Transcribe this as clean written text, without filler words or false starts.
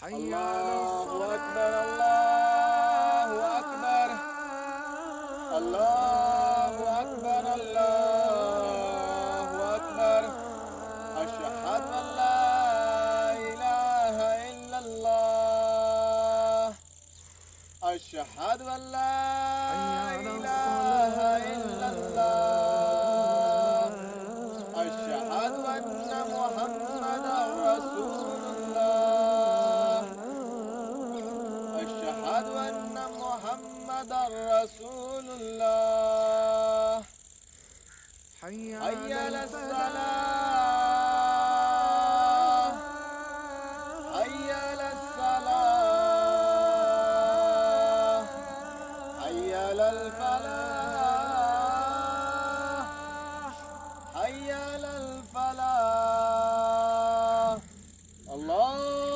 الله أكبر الله أكبر الله أكبر الله أكبر أشهد أن لا إله إلا الله أشهد أن لا إله إلا الله أشهد أن محمدا رسول الله أشهد أن محمدا رسول الله حي على الصلاة حي على الصلاة حي على الفلاح